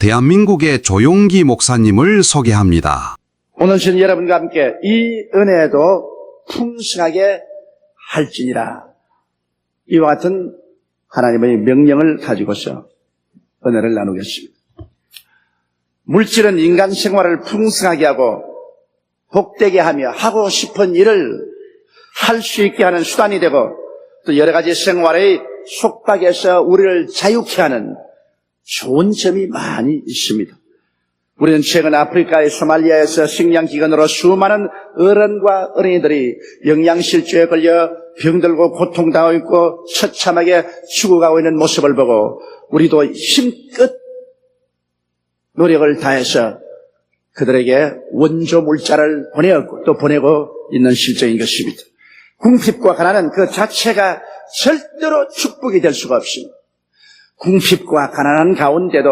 대한민국의 조용기 목사님을 소개합니다. 오늘 저는 여러분과 함께 이 은혜도 풍성하게 할지니라, 이와 같은 하나님의 명령을 가지고서 은혜를 나누겠습니다. 물질은 인간 생활을 풍성하게 하고 복되게 하며 하고 싶은 일을 할 수 있게 하는 수단이 되고, 또 여러 가지 생활의 속박에서 우리를 자유케 하는 좋은 점이 많이 있습니다. 우리는 최근 아프리카의 소말리아에서 식량기근으로 수많은 어른과 어린이들이 영양실조에 걸려 병들고 고통당하고 있고 처참하게 죽어가고 있는 모습을 보고, 우리도 힘껏 노력을 다해서 그들에게 원조 물자를 보내었고 또 보내고 있는 실정인 것입니다. 궁핍과 가난은 그 자체가 절대로 축복이 될 수가 없습니다. 궁핍과 가난한 가운데도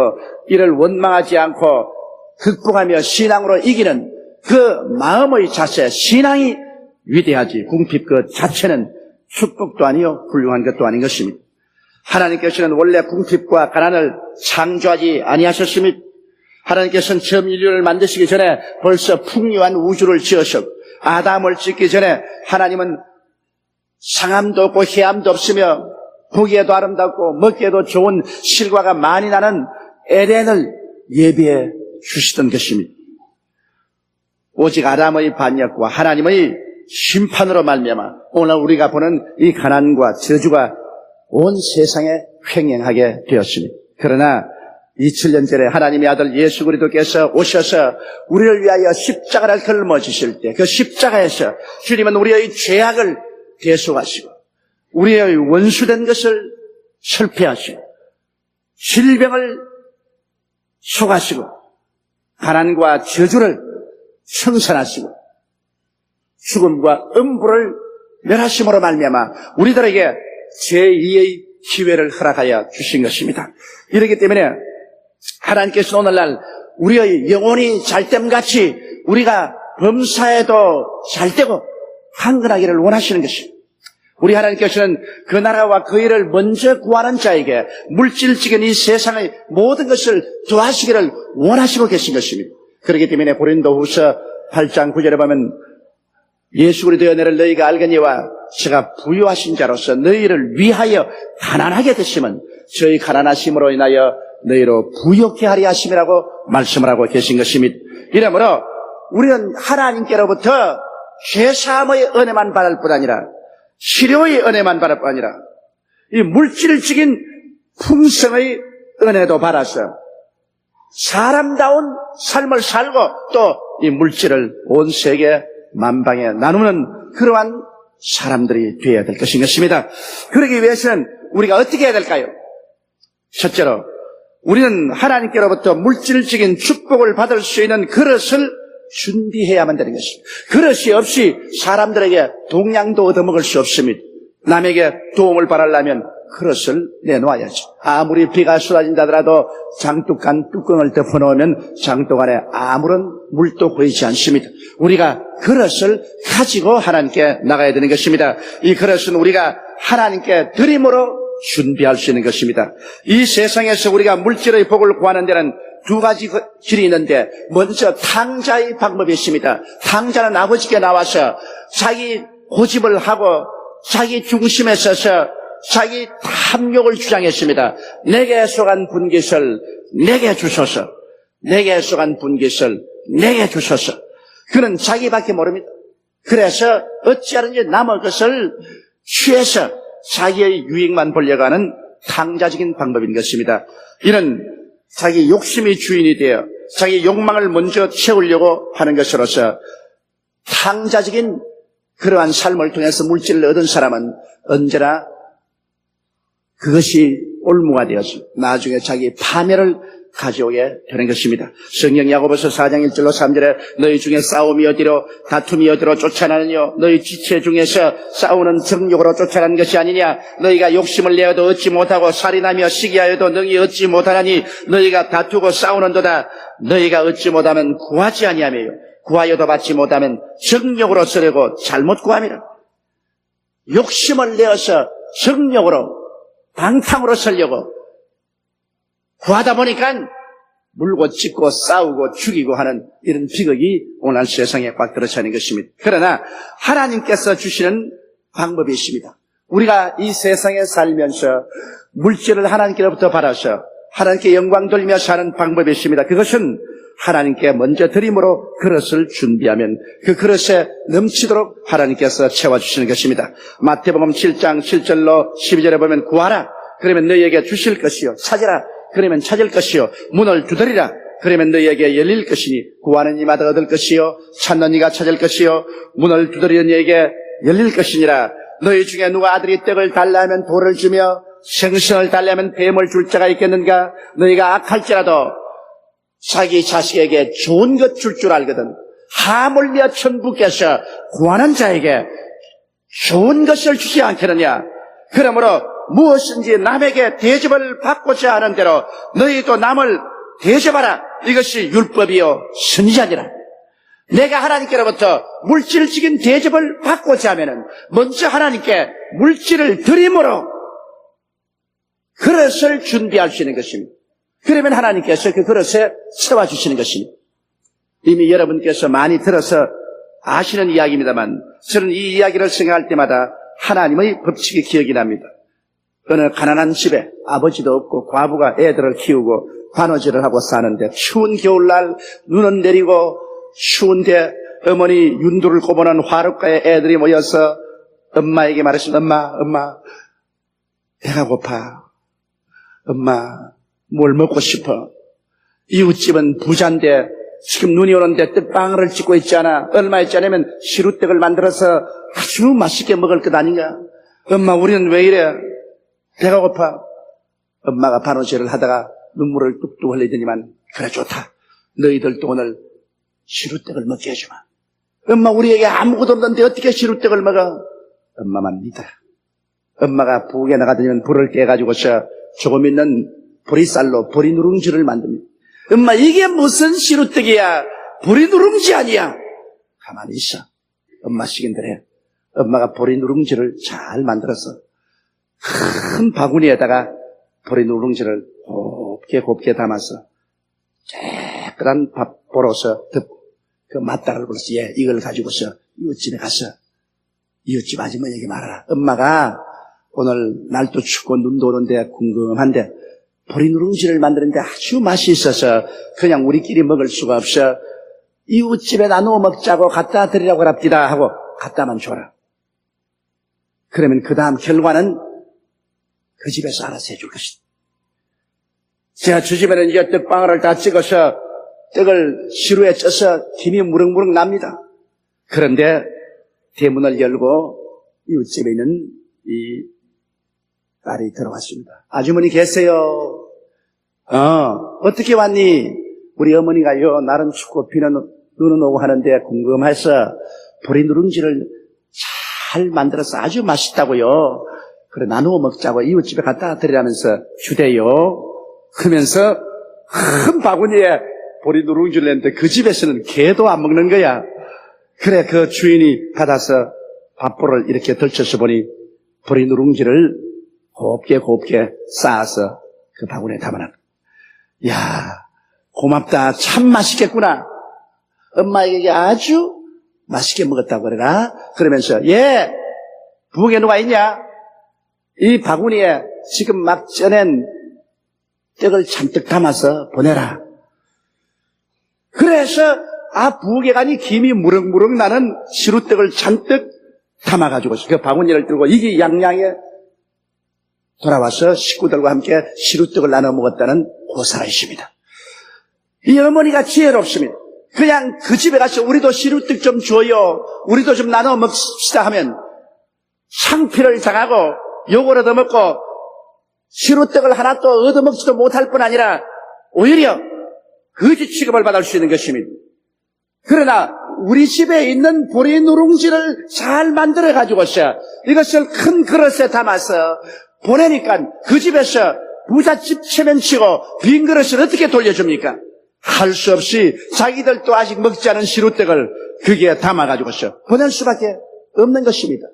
이를 원망하지 않고 극복하며 신앙으로 이기는 그 마음의 자세, 신앙이 위대하지, 궁핍 그 자체는 축복도 아니요 훌륭한 것도 아닌 것입니다. 하나님께서는 원래 궁핍과 가난을 창조하지 아니하셨습니다. 하나님께서는 처음 인류를 만드시기 전에 벌써 풍요한 우주를 지으셨고, 아담을 짓기 전에 하나님은 상함도 없고 해함도 없으며 보기에도 아름답고 먹기에도 좋은 실과가 많이 나는 에덴을 예비해 주시던 것입니다. 오직 아담의 반역과 하나님의 심판으로 말미암아 오늘 우리가 보는 이 가난과 저주가 온 세상에 횡행하게 되었습니다. 그러나 2000년 전에 하나님의 아들 예수 그리스도께서 오셔서 우리를 위하여 십자가를 걸머지실 때, 그 십자가에서 주님은 우리의 죄악을 대속하시고 우리의 원수된 것을 철폐하시고 질병을 속하시고 가난과 저주를 청산하시고 죽음과 음부를 멸하심으로 말미암아 우리들에게 제2의 기회를 허락하여 주신 것입니다. 이렇기 때문에 하나님께서 오늘날 우리의 영혼이 잘됨같이 우리가 범사에도 잘되고 강건하기를 원하시는 것입니다. 우리 하나님께서는 그 나라와 그 일을 먼저 구하는 자에게 물질적인 이 세상의 모든 것을 더하시기를 원하시고 계신 것입니다. 그렇기 때문에 고린도후서 8장 9절에 보면 예수 그리스도의 은혜를 너희가 알거니와 제가 부유하신 자로서 너희를 위하여 가난하게 되시면 저희 가난하심으로 인하여 너희로 부욕케 하려 하심이라고 말씀을 하고 계신 것입니다. 이러므로 우리는 하나님께로부터 죄사함의 은혜만 받을 뿐 아니라 치료의 은혜만 받을 뿐 아니라 이 물질적인 풍성의 은혜도 받아서 사람다운 삶을 살고 또 이 물질을 온 세계 만방에 나누는 그러한 사람들이 되어야 될 것인 것입니다. 그러기 위해서는 우리가 어떻게 해야 될까요? 첫째로 우리는 하나님께로부터 물질적인 축복을 받을 수 있는 그릇을 준비해야만 되는 것입니다. 그릇이 없이 사람들에게 동양도 얻어먹을 수 없습니다. 남에게 도움을 바라려면 그릇을 내놓아야죠. 아무리 비가 쏟아진다 하더라도 장독간 뚜껑을 덮어놓으면 장독 안에 아무런 물도 고이지 않습니다. 우리가 그릇을 가지고 하나님께 나가야 되는 것입니다. 이 그릇은 우리가 하나님께 드림으로 준비할 수 있는 것입니다. 이 세상에서 우리가 물질의 복을 구하는 데는 두 가지 길이 있는데, 먼저 탕자의 방법이 있습니다. 탕자는 아버지께 나와서 자기 고집을 하고 자기 중심에 서서 자기 탐욕을 주장했습니다. 내게 속한 분깃을 내게 주소서, 내게 속한 분깃을 내게 주소서. 그는 자기밖에 모릅니다. 그래서 어찌하든지 남의 것을 취해서 자기의 유익만 보려고 하는 탕자적인 방법인 것입니다. 이는 자기 욕심이 주인이 되어 자기 욕망을 먼저 채우려고 하는 것으로서 탕자적인 그러한 삶을 통해서 물질을 얻은 사람은 언제나 그것이 올무가 되어서 나중에 자기 파멸을 가져오게 되는 것입니다. 성경 야고보서 4장 1절로 3절에 너희 중에 싸움이 어디로 다툼이 어디로 쫓아나느냐, 너희 지체 중에서 싸우는 정욕으로 쫓아가는 것이 아니냐, 너희가 욕심을 내어도 얻지 못하고 살인하며 시기하여도 능히 얻지 못하나니 너희가 다투고 싸우는도다. 너희가 얻지 못하면 구하지 아니하며 구하여도 받지 못하면 정욕으로 쓰려고 잘못 구함이라. 욕심을 내어서 정욕으로 방탕으로 쓰려고 구하다 보니까 물고 찢고 싸우고 죽이고 하는 이런 비극이 오늘 세상에 꽉 들어차 있는 것입니다. 그러나 하나님께서 주시는 방법이 있습니다. 우리가 이 세상에 살면서 물질을 하나님께로부터 받아서 하나님께 영광 돌리며 사는 방법이 있습니다. 그것은 하나님께 먼저 드림으로 그릇을 준비하면 그 그릇에 넘치도록 하나님께서 채워주시는 것입니다. 마태복음 7장 7절로 12절에 보면 구하라 그러면 너희에게 주실 것이요 찾으라 그러면 찾을 것이요 문을 두드리라 그러면 너희에게 열릴 것이니 구하는 이마다 얻을 것이요 찾는 이가 찾을 것이요 문을 두드리는 이에게 열릴 것이니라. 너희 중에 누가 아들이 떡을 달라 하면 돌을 주며 생선을 달라 하면 뱀을 줄 자가 있겠는가? 너희가 악할지라도 자기 자식에게 좋은 것 줄 줄 알거든. 하물며 천부께서 구하는 자에게 좋은 것을 주지 않겠느냐? 그러므로 무엇인지 남에게 대접을 받고자 하는 대로 너희도 남을 대접하라. 이것이 율법이요 선지자니라. 내가 하나님께로부터 물질적인 대접을 받고자 하면은 먼저 하나님께 물질을 드림으로 그릇을 준비할 수 있는 것입니다. 그러면 하나님께서 그 그릇에 채워주시는 것입니다. 이미 여러분께서 많이 들어서 아시는 이야기입니다만 저는 이 이야기를 생각할 때마다 하나님의 법칙이 기억이 납니다. 어느 가난한 집에 아버지도 없고 과부가 애들을 키우고 관우질을 하고 사는데 추운 겨울날 눈은 내리고 추운데 어머니 윤두를 꼽아놓은 화롯가에 애들이 모여서 엄마에게 말했습니다. 엄마 배가 고파. 엄마 뭘 먹고 싶어. 이웃집은 부자인데 지금 눈이 오는데 떡방울을 짓고 있잖아. 얼마 있지 않으면 시루떡을 만들어서 아주 맛있게 먹을 것 아닌가. 엄마 우리는 왜 이래. 배가 고파. 엄마가 반우질을 하다가 눈물을 뚝뚝 흘리더니만 그래 좋다. 너희들도 오늘 시루떡을 먹게 해주마. 엄마 우리에게 아무것도 없는데 어떻게 시루떡을 먹어. 엄마만 믿어라. 엄마가 부엌에 나가더니 불을 깨가지고서 조금 있는 보리쌀로 보리 누룽지를 만듭니다. 엄마 이게 무슨 시루떡이야. 보리 누룽지 아니야. 가만히 있어. 엄마 시킨대로 해. 엄마가 보리 누룽지를 잘 만들어서 큰 바구니에다가 보리 누룽지를 곱게 담아서 깨끗한 밥 벌어서 그 맞다를 불러서 이걸 가지고서 이웃집에 가서 이웃집 아주머니에게 말하라. 엄마가 오늘 날도 춥고 눈도 오는데 궁금한데 보리 누룽지를 만드는데 아주 맛이 있어서 그냥 우리끼리 먹을 수가 없어. 이웃집에 나누어 먹자고 갖다 드리라고 합디다 하고 갖다만 줘라. 그러면 그 다음 결과는 그 집에서 알아서 해줄 것이다. 제가 주 집에는 이제 떡방울을 다 찍어서 떡을 시루에 쪄서 김이 무럭무럭 납니다. 그런데 대문을 열고 이웃집에 있는 이 딸이 들어왔습니다. 아주머니 계세요? 어떻게 왔니? 우리 어머니가요, 날은 춥고 비는 눈은 오고 하는데 궁금해서 보리 누룽지를 잘 만들어서 아주 맛있다고요. 그래 나누어 먹자고 이웃집에 갖다 드리라면서 주대요. 그러면서 큰 바구니에 보리 누룽지를 냈는데 그 집에서는 개도 안 먹는 거야. 그래 그 주인이 받아서 밥볼을 이렇게 덜쳐서 보니 보리 누룽지를 곱게 쌓아서 그 바구니에 담아놨다. 야 고맙다. 참 맛있겠구나. 엄마에게 아주 맛있게 먹었다고 그래라. 그러면서 부엌에 누가 있냐? 이 바구니에 지금 막 쪄낸 떡을 잔뜩 담아서 보내라. 그래서 부엌에 가니 김이 무럭무럭 나는 시루떡을 잔뜩 담아가지고 그 바구니를 들고 이게 양양에 돌아와서 식구들과 함께 시루떡을 나눠 먹었다는 고사라이십니다. 이 어머니가 지혜롭습니다. 그냥 그 집에 가서 우리도 시루떡 좀 줘요. 우리도 좀 나눠 먹읍시다 하면 창피를 당하고 욕을 얻어먹고 시루떡을 하나도 얻어먹지도 못할 뿐 아니라 오히려 거짓 취급을 받을 수 있는 것입니다. 그러나 우리 집에 있는 보리 누룽지를 잘 만들어 가지고서 이것을 큰 그릇에 담아서 보내니까 그 집에서 부잣집 체면치고 빈 그릇을 어떻게 돌려줍니까? 할 수 없이 자기들도 아직 먹지 않은 시루떡을 거기에 담아가지고서 보낼 수밖에 없는 것입니다.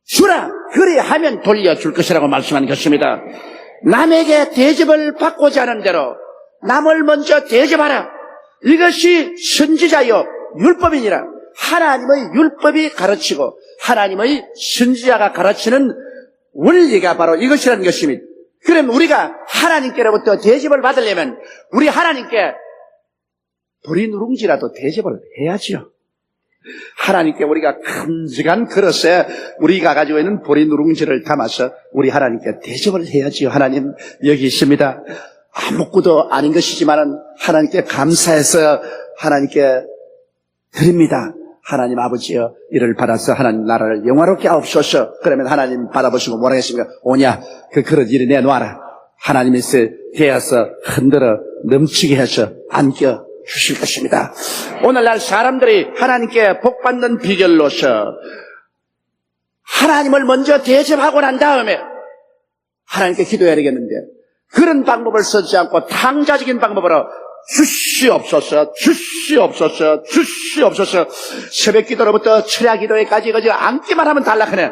주라! 그리 하면 돌려줄 것이라고 말씀한 것입니다. 남에게 대접을 받고자 하는 대로 남을 먼저 대접하라. 이것이 선지자요 율법이니라. 하나님의 율법이 가르치고 하나님의 선지자가 가르치는 원리가 바로 이것이라는 것입니다. 그럼 우리가 하나님께로부터 대접을 받으려면 우리 하나님께 보리 누룽지라도 대접을 해야지요. 하나님께 우리가 큼직한 그릇에 우리가 가지고 있는 보리 누룽지를 담아서 우리 하나님께 대접을 해야지요. 하나님 여기 있습니다. 아무것도 아닌 것이지만은 하나님께 감사해서 하나님께 드립니다. 하나님 아버지여 이를 받아서 하나님 나라를 영화롭게 하옵소서. 그러면 하나님 받아보시고 뭐라 하겠습니까? 오냐 그 그릇 이리 내놓아라. 하나님이 대어서 흔들어 넘치게 해서 안겨 주실 것입니다. 오늘날 사람들이 하나님께 복받는 비결로서 하나님을 먼저 대접하고 난 다음에 하나님께 기도해야 되겠는데 그런 방법을 쓰지 않고 탕자적인 방법으로 주시옵소서, 주시옵소서, 주시옵소서. 새벽 기도로부터 철야 기도회까지 그저 앉기만 하면 달락하네.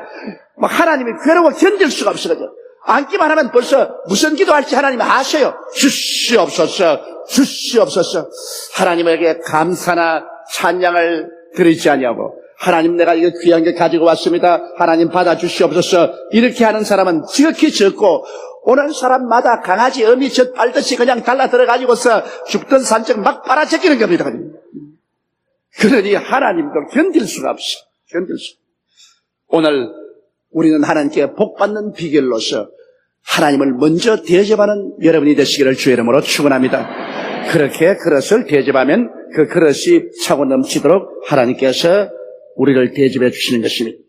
하나님이 괴로워 견딜 수가 없어. 그저 앉기만 하면 벌써 무슨 기도할지 하나님이 아셔요. 주시옵소서, 주시옵소서. 하나님에게 감사나 찬양을 드리지 아니하고 하나님 내가 이거 귀한 게 가지고 왔습니다. 하나님 받아주시옵소서. 이렇게 하는 사람은 지극히 적고 오는 사람마다 강아지 어미 젖 빨듯이 그냥 달라 들어가지고서 죽던 산적 막 빨아제끼는 겁니다. 그러니 하나님도 견딜 수가 없어. 견딜 수. 오늘 우리는 하나님께 복받는 비결로서 하나님을 먼저 대접하는 여러분이 되시기를 주의 이름으로 축원합니다. 그렇게 그릇을 대접하면 그 그릇이 차고 넘치도록 하나님께서 우리를 대접해 주시는 것입니다.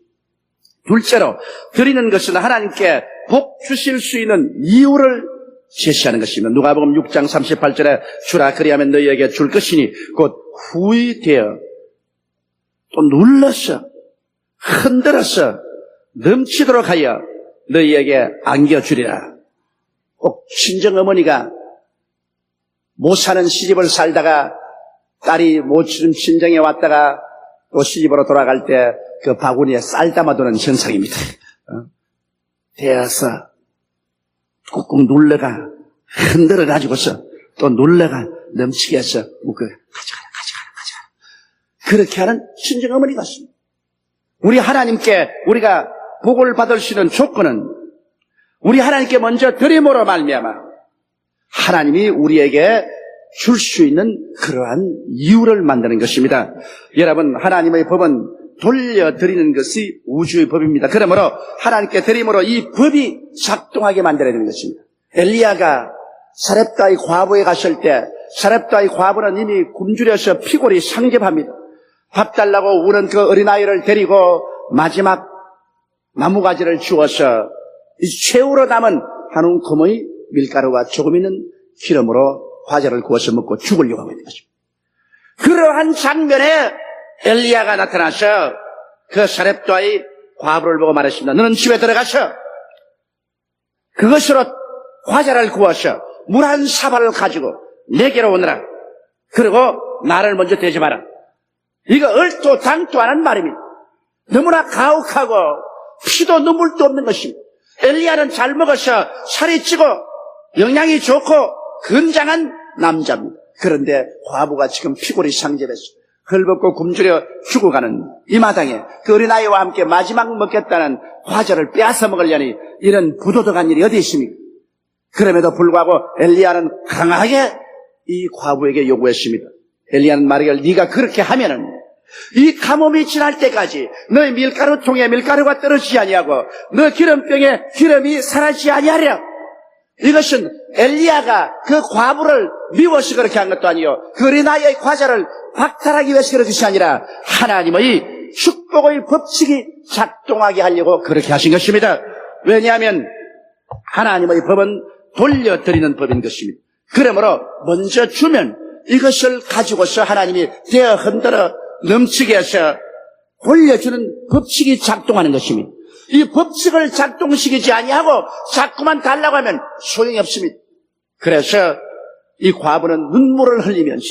둘째로 드리는 것은 하나님께 복 주실 수 있는 이유를 제시하는 것입니다. 누가복음 6장 38절에 주라 그리하면 너희에게 줄 것이니 곧 후히되어 또 눌러서 흔들어서 넘치도록 하여 너희에게 안겨주리라. 꼭 친정어머니가 못 사는 시집을 살다가 딸이 못 주는 친정에 왔다가 또 시집으로 돌아갈 때 그 바구니에 쌀 담아두는 현상입니다. 대어서 꾹꾹 눌러가 흔들어 가지고서 또 눌러가 넘치게 해서 가져가라. 그렇게 하는 친정어머니 같습니다. 우리 하나님께 우리가 복을 받을 수 있는 조건은 우리 하나님께 먼저 드림으로 말미암아 하나님이 우리에게 줄 수 있는 그러한 이유를 만드는 것입니다. 여러분, 하나님의 법은 돌려드리는 것이 우주의 법입니다. 그러므로 하나님께 드림으로 이 법이 작동하게 만들어야 되는 것입니다. 엘리야가 사렙다의 과부에 갔을 때 사렙다의 과부는 이미 굶주려서 피골이 상접합니다. 밥 달라고 우는 그 어린아이를 데리고 마지막 나무가지를 주어서 이 최후로 남은 한 움큼의 밀가루와 조금 있는 기름으로 과자를 구워서 먹고 죽으려고 하고 있는 것입니다. 그러한 장면에 엘리야가 나타나서 그 사렙다의 과부를 보고 말했습니다. 너는 집에 들어가서 그것으로 과자를 구워서 물 한 사발을 가지고 내게로 오너라. 그리고 나를 먼저 대접하라. 이거 얼토당토하는 말입니다. 너무나 가혹하고 피도 눈물도 없는 것입니다. 엘리야는 잘 먹어서 살이 찌고 영양이 좋고 건장한 남자입니다. 그런데 과부가 지금 피골이 상접해서 헐벗고 굶주려 죽어가는 이 마당에 그 어린아이와 함께 마지막 먹겠다는 과자를 빼앗아 먹으려니 이런 부도덕한 일이 어디 있습니까? 그럼에도 불구하고 엘리야는 강하게 이 과부에게 요구했습니다. 엘리야는 말하기를 네가 그렇게 하면은 이 가뭄이 지날 때까지 너의 밀가루통에 밀가루가 떨어지지 아니하고 너 기름병에 기름이 사라지지 아니하리라. 이것은 엘리야가 그 과부를 미워서 그렇게 한 것도 아니요 그 어린아이의 과자를 박탈하기 위해서 그런 것이 아니라 하나님의 축복의 법칙이 작동하게 하려고 그렇게 하신 것입니다. 왜냐하면 하나님의 법은 돌려드리는 법인 것입니다. 그러므로 먼저 주면 이것을 가지고서 하나님이 대어 흔들어 넘치게 해서 돌려주는 법칙이 작동하는 것입니다. 이 법칙을 작동시키지 아니하고 자꾸만 달라고 하면 소용이 없습니다. 그래서 이 과부는 눈물을 흘리면서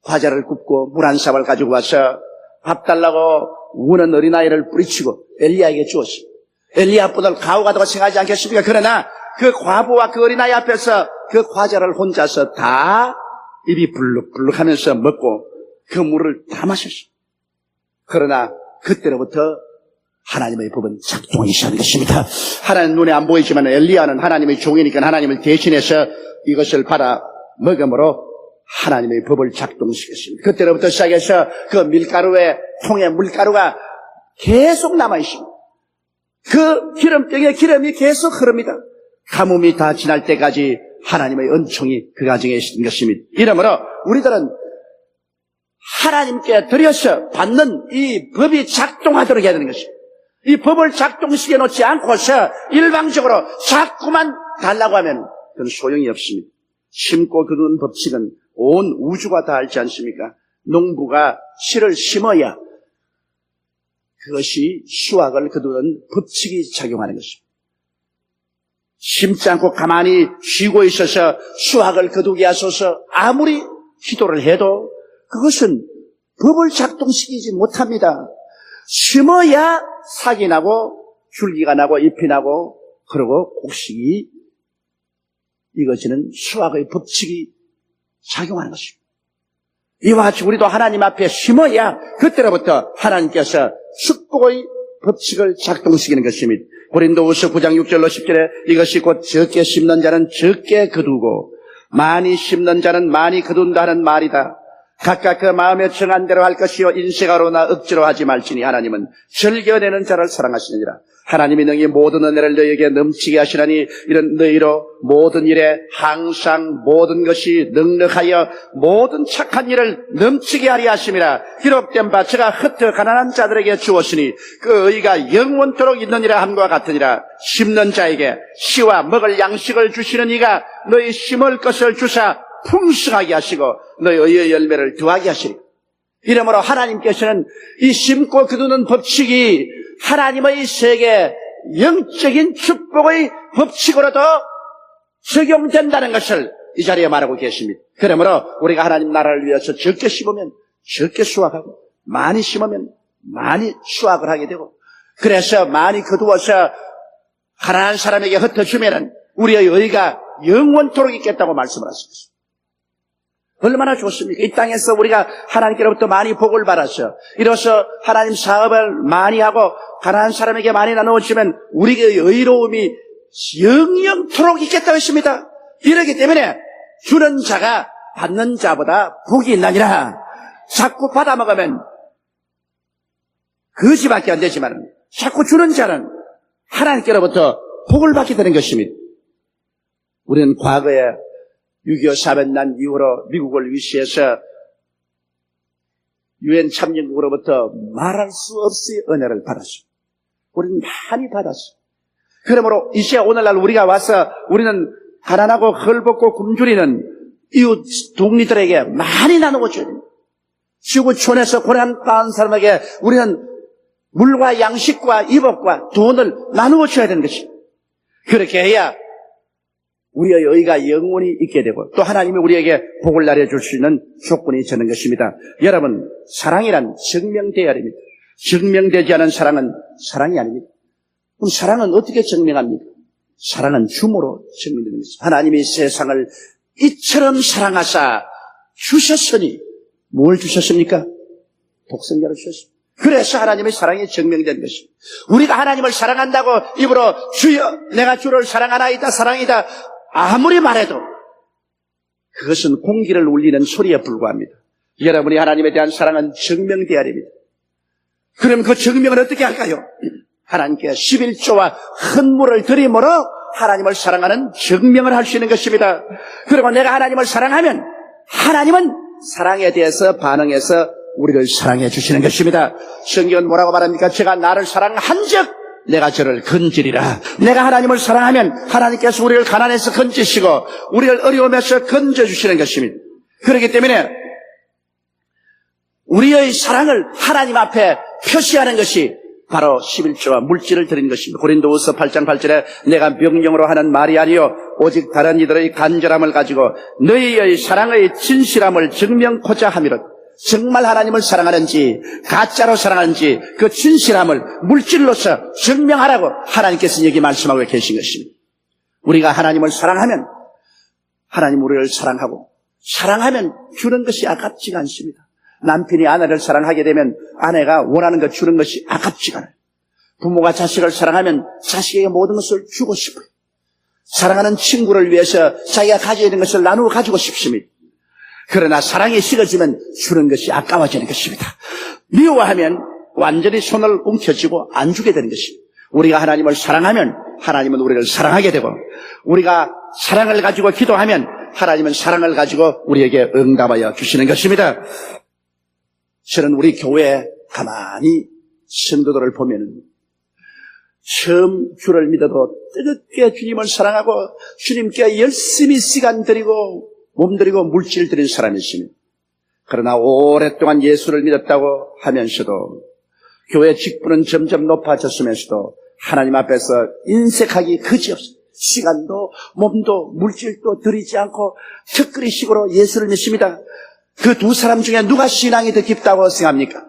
과자를 굽고 물 한 사발 가지고 와서 밥 달라고 우는 어린아이를 뿌리치고 엘리야에게 주었습니다. 엘리야보다 가오가다고 생각하지 않겠습니까? 그러나 그 과부와 그 어린아이 앞에서 그 과자를 혼자서 다 입이 불룩불룩 하면서 먹고 그 물을 다 마셨어요. 그러나 그때로부터 하나님의 법은 작동하기 시작한 것입니다. 하나님 눈에 안 보이지만 엘리야는 하나님의 종이니까 하나님을 대신해서 이것을 받아 먹음으로 하나님의 법을 작동시켰습니다. 그때로부터 시작해서 그 밀가루의 통에 물가루가 계속 남아있습니다. 그 기름병에 기름이 계속 흐릅니다. 가뭄이 다 지날 때까지 하나님의 은총이 그 가정에 있는 것입니다. 이러므로 우리들은 하나님께 드려서 받는 이 법이 작동하도록 해야 되는 것입니다. 이 법을 작동시켜 놓지 않고서 일방적으로 자꾸만 달라고 하면 그건 소용이 없습니다. 심고 거두는 법칙은 온 우주가 다 알지 않습니까? 농부가 씨를 심어야 그것이 수확을 거두는 법칙이 작용하는 것입니다. 심지 않고 가만히 쉬고 있어서 수확을 거두게 하소서 아무리 기도를 해도 그것은 법을 작동시키지 못합니다. 심어야 싹이 나고 줄기가 나고 잎이 나고 그리고 곡식이 이것은 수확의 법칙이 작용하는 것입니다. 이와 같이 우리도 하나님 앞에 심어야 그때로부터 하나님께서 축복의 법칙을 작동시키는 것입니다. 고린도후서 9장 6절로 10절에 이것이 곧 적게 심는 자는 적게 거두고 많이 심는 자는 많이 거둔다 하는 말이다. 각각 그 마음에 정한 대로 할 것이요 인색하로나 억지로 하지 말지니 하나님은 즐겨내는 자를 사랑하시느니라. 하나님이 능히 모든 은혜를 너희에게 넘치게 하시나니 이런 너희로 모든 일에 항상 모든 것이 넉넉하여 모든 착한 일을 넘치게 하리 하심이라. 기록된 바 제가 흩어 가난한 자들에게 주었으니 그 의가 영원토록 있느니라 함과 같으니라. 심는 자에게 씨와 먹을 양식을 주시는 이가 너희 심을 것을 주사 풍성하게 하시고 너희 의의 열매를 더하게 하시리. 이러므로 하나님께서는 이 심고 거두는 법칙이 하나님의 세계 영적인 축복의 법칙으로도 적용된다는 것을 이 자리에 말하고 계십니다. 그러므로 우리가 하나님 나라를 위해서 적게 심으면 적게 수확하고 많이 심으면 많이 수확을 하게 되고 그래서 많이 거두어서 가난한 사람에게 흩어주면 우리의 의가 영원토록 있겠다고 말씀을 하셨습니다. 얼마나 좋습니까? 이 땅에서 우리가 하나님께로부터 많이 복을 받아서 이로써 하나님 사업을 많이 하고 가난한 사람에게 많이 나누어주면 우리의 의로움이 영영토록 있겠다고 했습니다. 이러기 때문에 주는 자가 받는 자보다 복이 있나니라. 자꾸 받아먹으면 거지밖에 안 되지만 자꾸 주는 자는 하나님께로부터 복을 받게 되는 것입니다. 우리는 과거에 6.25 사변난 이후로 미국을 위시해서 유엔 참여국으로부터 말할 수 없이 은혜를 받았습니다. 우리는 많이 받았습니다. 그러므로 이제 오늘날 우리가 와서 우리는 가난하고 헐벗고 굶주리는 이웃 동리들에게 많이 나누고 줘야 됩니다. 지구촌에서 고난당한 사람에게 우리는 물과 양식과 이복과 돈을 나누어 줘야 되는 것입니다. 그렇게 해야 우리의 의가 영원히 있게 되고 또 하나님이 우리에게 복을 내려줄 수 있는 조건이 되는 것입니다. 여러분, 사랑이란 증명되어야 됩니다. 증명되지 않은 사랑은 사랑이 아닙니다. 그럼 사랑은 어떻게 증명합니까? 사랑은 줌으로 증명되는 것입니다. 하나님이 세상을 이처럼 사랑하사 주셨으니 뭘 주셨습니까? 독생자를 주셨습니다. 그래서 하나님의 사랑이 증명된 것입니다. 우리가 하나님을 사랑한다고 입으로 주여 내가 주를 사랑하나이다 사랑이다 아무리 말해도 그것은 공기를 울리는 소리에 불과합니다. 여러분이 하나님에 대한 사랑은 증명되어야 됩니다. 그럼 그 증명을 어떻게 할까요? 하나님께 11조와 헌물을 드림으로 하나님을 사랑하는 증명을 할 수 있는 것입니다. 그리고 내가 하나님을 사랑하면 하나님은 사랑에 대해서 반응해서 우리를 사랑해 주시는 것입니다. 성경은 뭐라고 말합니까? 제가 나를 사랑한 적 내가 저를 건지리라. 내가 하나님을 사랑하면 하나님께서 우리를 가난해서 건지시고 우리를 어려움에서 건져주시는 것입니다. 그렇기 때문에 우리의 사랑을 하나님 앞에 표시하는 것이 바로 11조와 물질을 드리는 것입니다. 고린도후서 8장 8절에 내가 명령으로 하는 말이 아니요 오직 다른 이들의 간절함을 가지고 너희의 사랑의 진실함을 증명코자 함이라. 정말 하나님을 사랑하는지 가짜로 사랑하는지 그 진실함을 물질로서 증명하라고 하나님께서 여기 말씀하고 계신 것입니다. 우리가 하나님을 사랑하면 하나님 우리를 사랑하고 사랑하면 주는 것이 아깝지가 않습니다. 남편이 아내를 사랑하게 되면 아내가 원하는 것 주는 것이 아깝지가 않아요. 부모가 자식을 사랑하면 자식에게 모든 것을 주고 싶어요. 사랑하는 친구를 위해서 자기가 가지고 있는 것을 나누어 가지고 싶습니다. 그러나 사랑이 식어지면 주는 것이 아까워지는 것입니다. 미워하면 완전히 손을 움켜쥐고 안 주게 되는 것입니다. 우리가 하나님을 사랑하면 하나님은 우리를 사랑하게 되고, 우리가 사랑을 가지고 기도하면 하나님은 사랑을 가지고 우리에게 응답하여 주시는 것입니다. 저는 우리 교회에 가만히 성도들을 보면은 처음 주를 믿어도 뜨겁게 주님을 사랑하고 주님께 열심히 시간 들이고 몸 들이고 물질 들인 사람이 있습니다. 그러나 오랫동안 예수를 믿었다고 하면서도 교회 직분은 점점 높아졌으면서도 하나님 앞에서 인색하기 그지없어요. 시간도 몸도 물질도 들이지 않고 척그리식으로 예수를 믿습니다. 그 두 사람 중에 누가 신앙이 더 깊다고 생각합니까?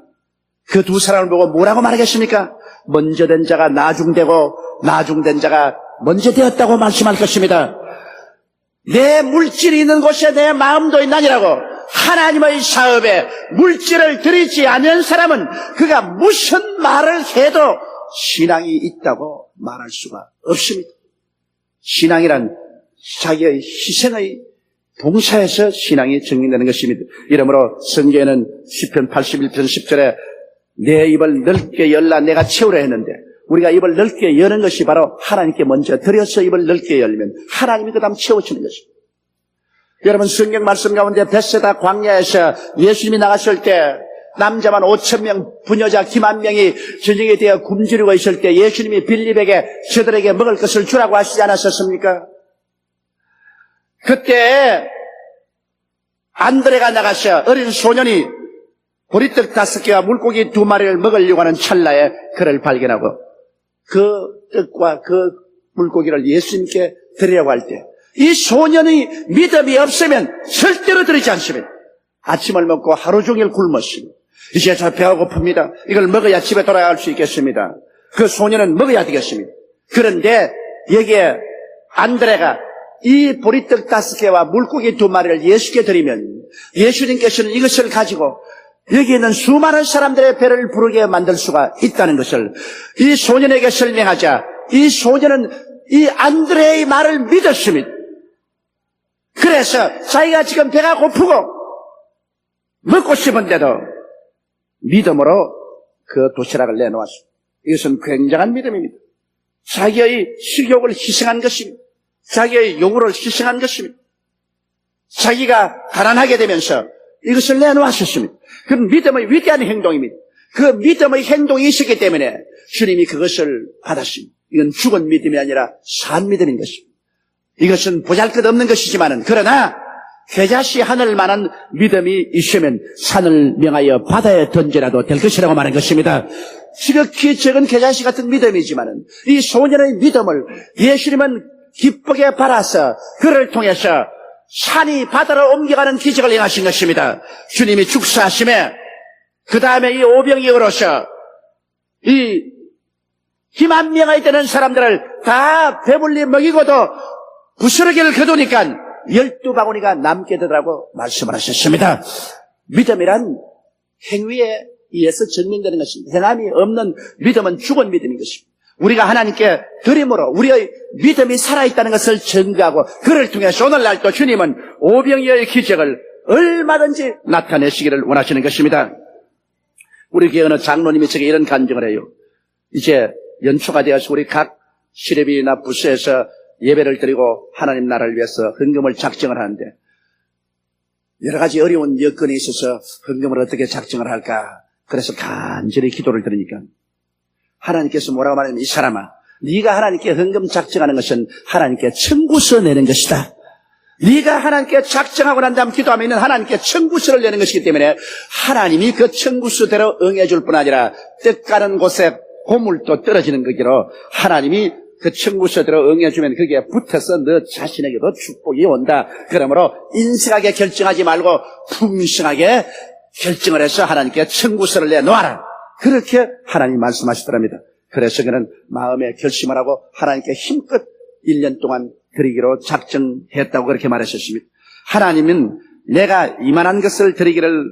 그 두 사람을 보고 뭐라고 말하겠습니까? 먼저 된 자가 나중되고 나중된 자가 먼저 되었다고 말씀할 것입니다. 내 물질이 있는 곳에 내 마음도 있나니라고. 하나님의 사업에 물질을 들이지 않는 사람은 그가 무슨 말을 해도 신앙이 있다고 말할 수가 없습니다. 신앙이란 자기의 희생의 봉사에서 신앙이 증명되는 것입니다. 이러므로 성경에는 시편 81편 10절에 내 입을 넓게 열라 내가 채우려 했는데, 우리가 입을 넓게 여는 것이 바로 하나님께 먼저 드려서 입을 넓게 열면 하나님이 그 다음 채워주는 것입니다. 여러분, 성경 말씀 가운데 벳세다 광야에서 예수님이 나갔을 때 남자만 5,000명, 부녀자 기만 명이 전쟁에 대해 굶주리고 있을 때 예수님이 빌립에게 저들에게 먹을 것을 주라고 하시지 않았었습니까? 그때 안드레가 나가서 어린 소년이 보리떡 5개와 물고기 2마리를 먹으려고 하는 찰나에 그를 발견하고 그 떡과 그 물고기를 예수님께 드리려고 할 때 이 소년의 믿음이 없으면 절대로 드리지 않습니다. 아침을 먹고 하루 종일 굶었습니다. 이제 저 배가 고픕니다. 이걸 먹어야 집에 돌아갈 수 있겠습니다. 그 소년은 먹어야 되겠습니다. 그런데 여기에 안드레가 이 보리떡 5개와 물고기 2마리를 예수께 드리면 예수님께서는 이것을 가지고 여기 있는 수많은 사람들의 배를 부르게 만들 수가 있다는 것을 이 소년에게 설명하자 이 소년은 이 안드레의 말을 믿었습니다. 그래서 자기가 지금 배가 고프고 먹고 싶은데도 믿음으로 그 도시락을 내놓았습니다. 이것은 굉장한 믿음입니다. 자기의 식욕을 희생한 것입니다. 자기의 요구를 희생한 것입니다. 자기가 가난하게 되면서 이것을 내놓았었습니다. 그건 믿음의 위대한 행동입니다. 그 믿음의 행동이 있었기 때문에 주님이 그것을 받았습니다. 이건 죽은 믿음이 아니라 산 믿음인 것입니다. 이것은 보잘것없는 것이지만은 그러나 겨자씨 하늘만한 믿음이 있으면 산을 명하여 바다에 던져라도 될 것이라고 말한 것입니다. 지극히 적은 겨자씨 같은 믿음이지만은 이 소년의 믿음을 예수님은 기쁘게 바라서 그를 통해서 산이 바다로 옮겨가는 기적을 행하신 것입니다. 주님이 축사하심에 그 다음에 이 오병이 어로서 이 기만 명이 되는 사람들을 다 배불리 먹이고도 부스러기를 거두니까 12바구니가 남게 되더라고 말씀을 하셨습니다. 믿음이란 행위에 의해서 증명되는 것입니다. 행함이 없는 믿음은 죽은 믿음인 것입니다. 우리가 하나님께 드림으로 우리의 믿음이 살아있다는 것을 증거하고 그를 통해서 오늘날 또 주님은 오병이어의 기적을 얼마든지 나타내시기를 원하시는 것입니다. 우리 교회 어느 장로님이 제게 이런 간증을 해요. 이제 연초가 되어서 우리 각 시립이나 부서에서 예배를 드리고 하나님 나라를 위해서 헌금을 작정을 하는데 여러 가지 어려운 여건이 있어서 헌금을 어떻게 작정을 할까? 그래서 간절히 기도를 드리니까 하나님께서 뭐라고 말하냐면 이 사람아, 네가 하나님께 헌금 작정하는 것은 하나님께 청구서 내는 것이다. 네가 하나님께 작정하고 난 다음 기도하면 하나님께 청구서를 내는 것이기 때문에 하나님이 그 청구서대로 응해줄 뿐 아니라 뜻가는 곳에 고물도 떨어지는 거기로 하나님이 그 청구서대로 응해주면 그게 붙어서 너 자신에게도 축복이 온다. 그러므로 인색하게 결정하지 말고 풍성하게 결정을 해서 하나님께 청구서를 내놓아라. 그렇게 하나님 말씀하시더랍니다. 그래서 그는 마음에 결심을 하고 하나님께 힘껏 1년 동안 드리기로 작정했다고 그렇게 말하셨습니다. 하나님은 내가 이만한 것을 드리기를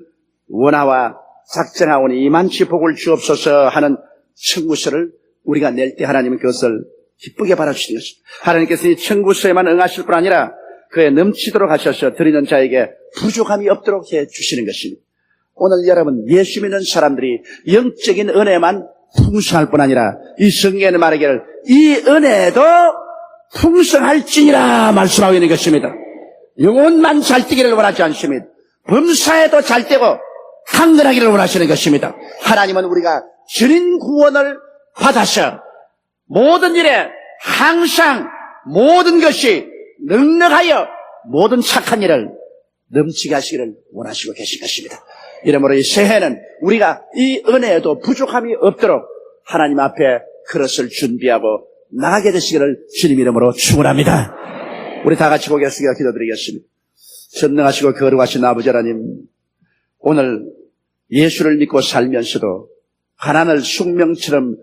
원하와 작정하오니 이만치 복을 주옵소서 하는 청구서를 우리가 낼 때 하나님은 그것을 기쁘게 받아주시는 것입니다. 하나님께서 이 청구서에만 응하실 뿐 아니라 그에 넘치도록 하셔서 드리는 자에게 부족함이 없도록 해주시는 것입니다. 오늘 여러분 예수 믿는 사람들이 영적인 은혜만 풍성할 뿐 아니라 이 성경에 말하기를 이 은혜도 풍성할지니라 말씀하고 있는 것입니다. 영혼만 잘 되기를 원하지 않습니다. 범사에도 잘 되고 강건하기를 원하시는 것입니다. 하나님은 우리가 전인 구원을 받아서 모든 일에 항상 모든 것이 넉넉하여 모든 착한 일을 넘치게 하시기를 원하시고 계신 것입니다. 이러므로 이 새해는 우리가 이 은혜에도 부족함이 없도록 하나님 앞에 그릇을 준비하고 나가게 되시기를 주님 이름으로 축원합니다. 우리 다 같이 고개 숙여 기도드리겠습니다. 전능하시고 거룩하신 아버지 하나님, 오늘 예수를 믿고 살면서도 가난을 숙명처럼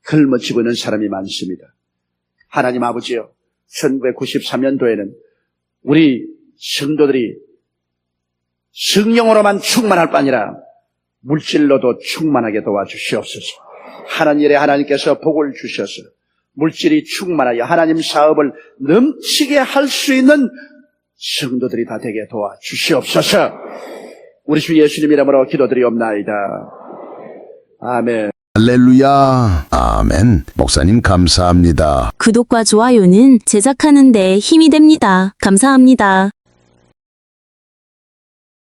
걸머쥐고 있는 사람이 많습니다. 하나님 아버지요, 1993년도에는 우리 성도들이 성령으로만 충만할 뿐 아니라 물질로도 충만하게 도와주시옵소서. 하는 일에 하나님께서 복을 주셔서 물질이 충만하여 하나님 사업을 넘치게 할 수 있는 성도들이 다 되게 도와주시옵소서. 우리 주 예수님 이름으로 기도드리옵나이다. 아멘. 할렐루야. 아멘. 목사님 감사합니다. 구독과 좋아요는 제작하는 데 힘이 됩니다. 감사합니다.